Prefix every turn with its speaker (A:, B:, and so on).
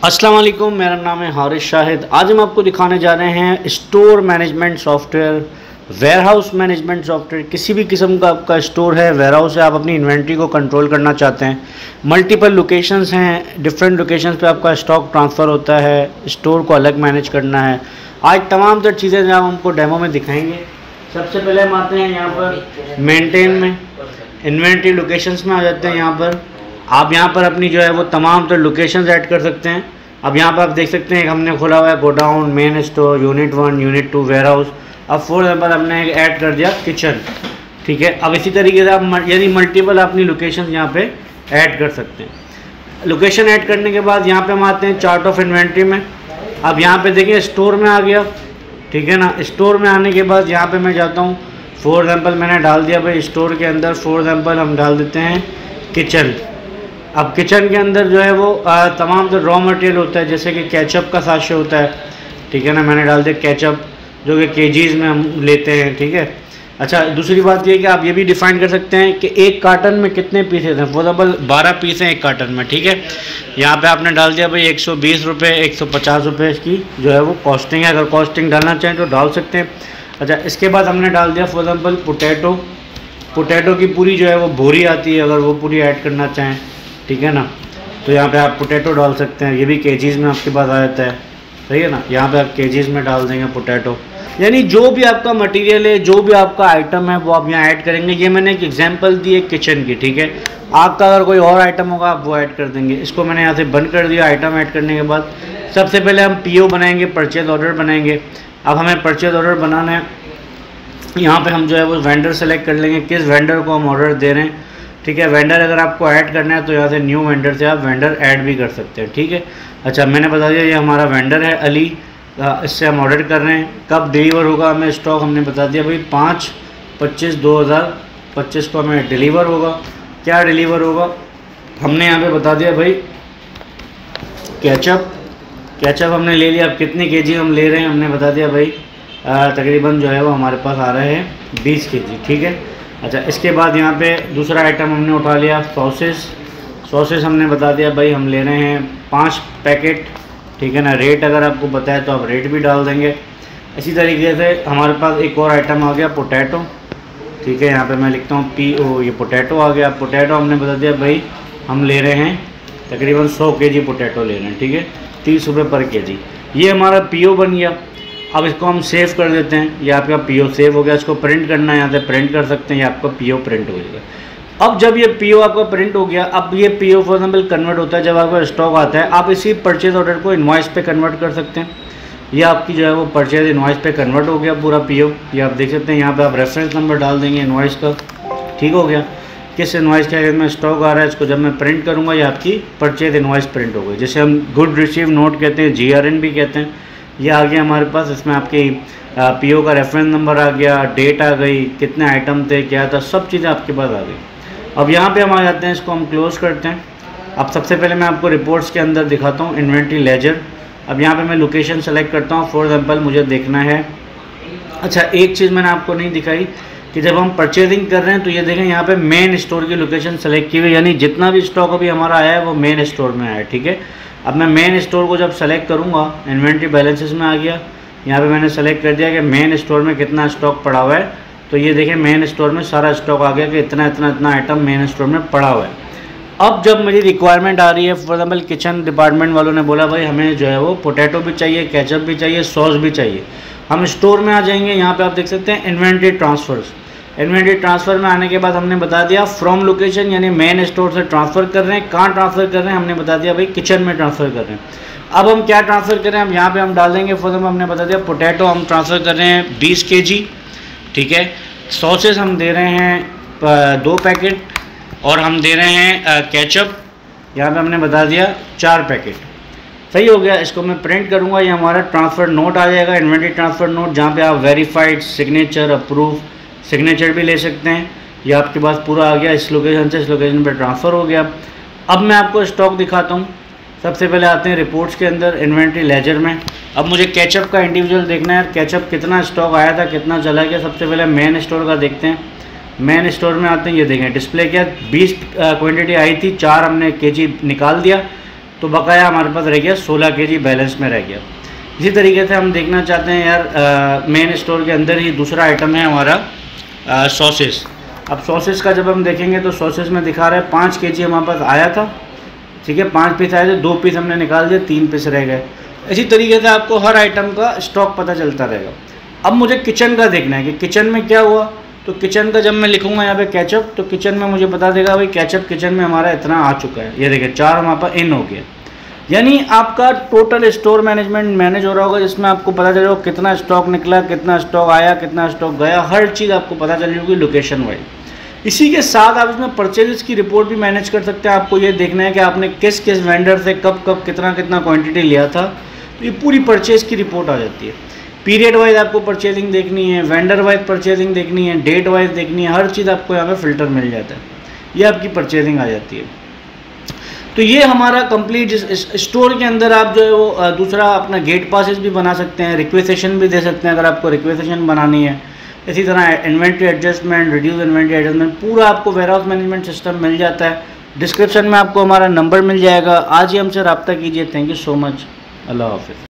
A: अस्सलाम वालेकुम, मेरा नाम है हारिस शाहिद। आज हम आपको दिखाने जा रहे हैं store management software, warehouse management software. किसी भी किस्म का आपका स्टोर है, वेयरहाउस है, आप अपनी इन्वेंट्री को कंट्रोल करना चाहते हैं, मल्टीपल लोकेशंस हैं, डिफरेंट लोकेशंस पे आपका स्टॉक ट्रांसफ़र होता है, स्टोर को अलग मैनेज करना है। आज तमाम तर चीज़ें जो हम हमको डेमो में दिखाएंगे। सबसे पहले हम आते हैं यहाँ पर मेंटेन में, इन्वेंट्री लोकेशंस में आ जाते हैं। यहाँ पर आप यहाँ पर अपनी जो है वो तमाम तर लोकेशंस ऐड कर सकते हैं। अब यहाँ पर आप देख सकते हैं हमने खोला हुआ है godown, main store, unit 1, unit 2, warehouse. अब फॉर एग्जाम्पल हमने ऐड कर दिया किचन, ठीक है। अब इसी तरीके से आप यानी मल्टीपल अपनी लोकेशन यहाँ पे ऐड कर सकते हैं। लोकेशन ऐड करने के बाद यहाँ पे हम आते हैं चार्ट ऑफ इन्वेंट्री में। अब यहाँ पे देखिए स्टोर में आ गया, ठीक है ना। स्टोर में आने के बाद यहाँ पे मैं जाता हूँ, फॉर एग्जाम्पल मैंने डाल दिया भाई स्टोर के अंदर, फॉर एग्जाम्पल हम डाल देते हैं किचन। अब किचन के अंदर जो है वो तमाम जो रॉ मटेरियल होता है, जैसे कि केचप का साशे होता है, ठीक है ना, मैंने डाल दिया केचप, जो कि केजीज़ में हम लेते हैं, ठीक है। अच्छा, दूसरी बात ये कि आप ये भी डिफाइन कर सकते हैं कि एक कार्टन में कितने पीसेज हैं। फॉर एग्जाम्पल 12 पीस हैं एक कार्टन में, ठीक है। यहाँ पे आपने डाल दिया भाई 120 रुपये, 150 रुपये इसकी जो है वो कॉस्टिंग है। अगर कॉस्टिंग डालना चाहें तो डाल सकते हैं। अच्छा, इसके बाद हमने डाल दिया फॉर एग्जाम्पल पोटैटो की पूरी जो है वो बोरी आती है, अगर वो पूरी ऐड करना चाहें, ठीक है ना, तो यहाँ पे आप पोटैटो डाल सकते हैं। ये भी केजीज़ में आपके पास आ जाता है, सही है ना। यहाँ पे आप केजीज़ में डाल देंगे पोटैटो, यानी जो भी आपका मटेरियल है, जो भी आपका आइटम है वो आप यहाँ ऐड करेंगे। ये मैंने एक एग्जांपल दी है किचन की, ठीक है। आपका अगर कोई और आइटम होगा आप वो ऐड कर देंगे। इसको मैंने यहाँ से बंद कर दिया। आइटम ऐड करने के बाद सबसे पहले हम PO बनाएंगे, परचेज ऑर्डर बनाएंगे। अब हमें परचेज ऑर्डर बनाना है। यहाँ पर हम जो है वो वेंडर सेलेक्ट कर लेंगे, किस वेंडर को हम ऑर्डर दे रहे हैं, ठीक है। वेंडर अगर आपको ऐड करना है तो यहाँ से न्यू वेंडर से आप वेंडर ऐड भी कर सकते हैं, ठीक है। अच्छा, मैंने बता दिया ये हमारा वेंडर है अली, इससे हम ऑर्डर कर रहे हैं। कब डिलीवर होगा हमें स्टॉक, हमने बता दिया भाई 5/25/2025 को हमें डिलीवर होगा। क्या डिलीवर होगा हमने यहाँ पे बता दिया भाई केचप हमने ले लिया। अब कितने केजी हम ले रहे हैं हमने बता दिया भाई तकरीबन जो है वो हमारे पास आ रहे हैं 20 केजी, ठीक है। अच्छा, इसके बाद यहाँ पे दूसरा आइटम हमने उठा लिया सॉसेस हमने बता दिया भाई हम ले रहे हैं 5 पैकेट, ठीक है ना। रेट अगर आपको बताए तो आप रेट भी डाल देंगे। इसी तरीके से हमारे पास एक और आइटम आ गया पोटैटो, ठीक है। यहाँ पे मैं लिखता हूँ PO, ये पोटैटो आ गया। पोटैटो हमने बता दिया भाई हम ले रहे हैं तकरीबन 100 केजी पोटैटो ले रहे हैं, ठीक है, 30 रुपये पर केजी। ये हमारा PO बन गया। अब इसको हम सेव कर देते हैं। ये आपका PO सेव हो गया। इसको प्रिंट करना है, यहाँ से प्रिंट कर सकते हैं, ये आपका PO प्रिंट हो जाएगा। अब जब ये PO आपका प्रिंट हो गया, अब ये PO फॉर एग्जाम्पल कन्वर्ट होता है जब आपका स्टॉक आता है, आप इसी परचेज ऑर्डर को इनवॉइस पे कन्वर्ट कर सकते हैं। ये आपकी जो है वो परचेज इनवॉइस पे कन्वर्ट हो गया पूरा PO। ये आप देख सकते हैं, यहाँ पे आप रेफरेंस नंबर डाल देंगे इनवॉइस का, ठीक हो गया। किस इनवॉइस के में स्टॉक आ रहा है, इसको जब मैं प्रिंट करूँगा ये आपकी परचेज इनवॉइस प्रिंट हो गई, जिसे हम गुड रिसीव नोट कहते हैं, GRN भी कहते हैं। ये आ गया हमारे पास। इसमें आपकी PO का रेफरेंस नंबर आ गया, डेट आ गई, कितने आइटम थे, क्या था, सब चीज़ें आपके पास आ गई। अब यहाँ पे हम आ जाते हैं, इसको हम क्लोज़ करते हैं। अब सबसे पहले मैं आपको रिपोर्ट्स के अंदर दिखाता हूँ इन्वेंट्री लेजर। अब यहाँ पे मैं लोकेशन सेलेक्ट करता हूँ। फॉर एग्जांपल मुझे देखना है, अच्छा एक चीज़ मैंने आपको नहीं दिखाई कि जब हम परचेजिंग कर रहे हैं तो ये देखें यहाँ पे मेन स्टोर की लोकेशन सेलेक्ट की हुई, यानी जितना भी स्टॉक अभी हमारा आया है वो मेन स्टोर में आया है, ठीक है। अब मैं मेन स्टोर को जब सेलेक्ट करूँगा, इन्वेंट्री बैलेंसेस में आ गया। यहाँ पे मैंने सेलेक्ट कर दिया कि मेन स्टोर में कितना स्टॉक पड़ा हुआ है, तो ये देखें मेन स्टोर में सारा स्टॉक आ गया कि इतना इतना इतना आइटम मेन स्टोर में पड़ा हुआ है। अब जब मेरी रिक्वायरमेंट आ रही है, फॉर एग्जाम्पल किचन डिपार्टमेंट वालों ने बोला भाई हमें जो है वो पोटैटो भी चाहिए, केचप भी चाहिए, सॉस भी चाहिए, हम स्टोर में आ जाएंगे। यहाँ पर आप देख सकते हैं इन्वेंट्री ट्रांसफ़र्स। इन्वेंट्री ट्रांसफ़र में आने के बाद हमने बता दिया फ्रॉम लोकेशन, यानी मेन स्टोर से ट्रांसफ़र कर रहे हैं। कहाँ ट्रांसफ़र कर रहे हैं हमने बता दिया भाई किचन में ट्रांसफ़र कर रहे हैं। अब हम क्या ट्रांसफ़र कर रहे हैं, हम यहाँ पे हम डाल देंगे फॉर एग्जाम्पल हमने बता दिया पोटैटो हम ट्रांसफ़र कर रहे हैं 20 केजी, ठीक है। सॉसेस हम दे रहे हैं 2 पैकेट, और हम दे रहे हैं केचप, यहाँ पे हमने बता दिया 4 पैकेट, सही हो गया। इसको मैं प्रिंट करूँगा, ये हमारा ट्रांसफ़र नोट आ जाएगा, इन्वेंट्री ट्रांसफ़र नोट, जहाँ पे आप वेरीफाइड, सिग्नेचर, अप्रूव, सिग्नेचर भी ले सकते हैं। ये आपके पास पूरा आ गया, इस लोकेशन से इस लोकेशन पर ट्रांसफ़र हो गया। अब मैं आपको स्टॉक दिखाता हूँ। सबसे पहले आते हैं रिपोर्ट्स के अंदर इन्वेंट्री लेजर में। अब मुझे केचप का इंडिविजुअल देखना है, केचप कितना स्टॉक आया था, कितना चला गया। सबसे पहले मेन स्टोर का देखते हैं। मेन स्टोर में आते हैं, ये देखें डिस्प्ले किया 20 क्वांटिटी आई थी, 4 हमने केजी निकाल दिया, तो बकाया हमारे पास रह गया 16 kg बैलेंस में रह गया। इसी तरीके से हम देखना चाहते हैं यार मेन स्टोर के अंदर ही दूसरा आइटम है हमारा सॉसेस। अब सॉसेस का जब हम देखेंगे तो सॉसेस में दिखा रहा है 5 kg हमारे पास आया था, ठीक है, 5 पीस आए थे, 2 पीस हमने निकाल दिए, 3 पीस रह गए। इसी तरीके से आपको हर आइटम का स्टॉक पता चलता रहेगा। अब मुझे किचन का देखना है कि किचन में क्या हुआ। तो किचन का जब मैं लिखूंगा यहाँ पे केचप, तो किचन में मुझे बता देगा भाई केचप किचन में हमारा इतना आ चुका है। ये देखिए 4 हमारे पास इन हो गया, यानी आपका टोटल स्टोर मैनेजमेंट मैनेज हो रहा होगा, जिसमें आपको पता चलेगा कितना स्टॉक निकला, कितना स्टॉक आया, कितना स्टॉक गया, हर चीज़ आपको पता चल जाएगी लोकेशन वाइज। इसी के साथ आप इसमें परचेज की रिपोर्ट भी मैनेज कर सकते हैं। आपको ये देखना है कि आपने किस किस वेंडर से कब कब कितना कितना क्वांटिटी लिया था, तो ये पूरी परचेज की रिपोर्ट आ जाती है। पीरियड वाइज आपको परचेजिंग देखनी है, वेंडर वाइज परचेजिंग देखनी है, डेट वाइज देखनी है, हर चीज़ आपको यहाँ पे फिल्टर मिल जाता है, ये आपकी परचेजिंग आ जाती है। तो ये हमारा कंप्लीट स्टोर के अंदर आप जो है वो दूसरा अपना गेट पासेस भी बना सकते हैं, रिक्वेजेशन भी दे सकते हैं अगर आपको रिक्वेजेशन बनानी है। इसी तरह inventory adjustment, reduce inventory adjustment, पूरा आपको वेयरहाउस मैनेजमेंट सिस्टम मिल जाता है। डिस्क्रिप्शन में आपको हमारा नंबर मिल जाएगा, आज ही हमसे रब्ता कीजिए। थैंक यू सो मच, अल्लाह हाफिज़।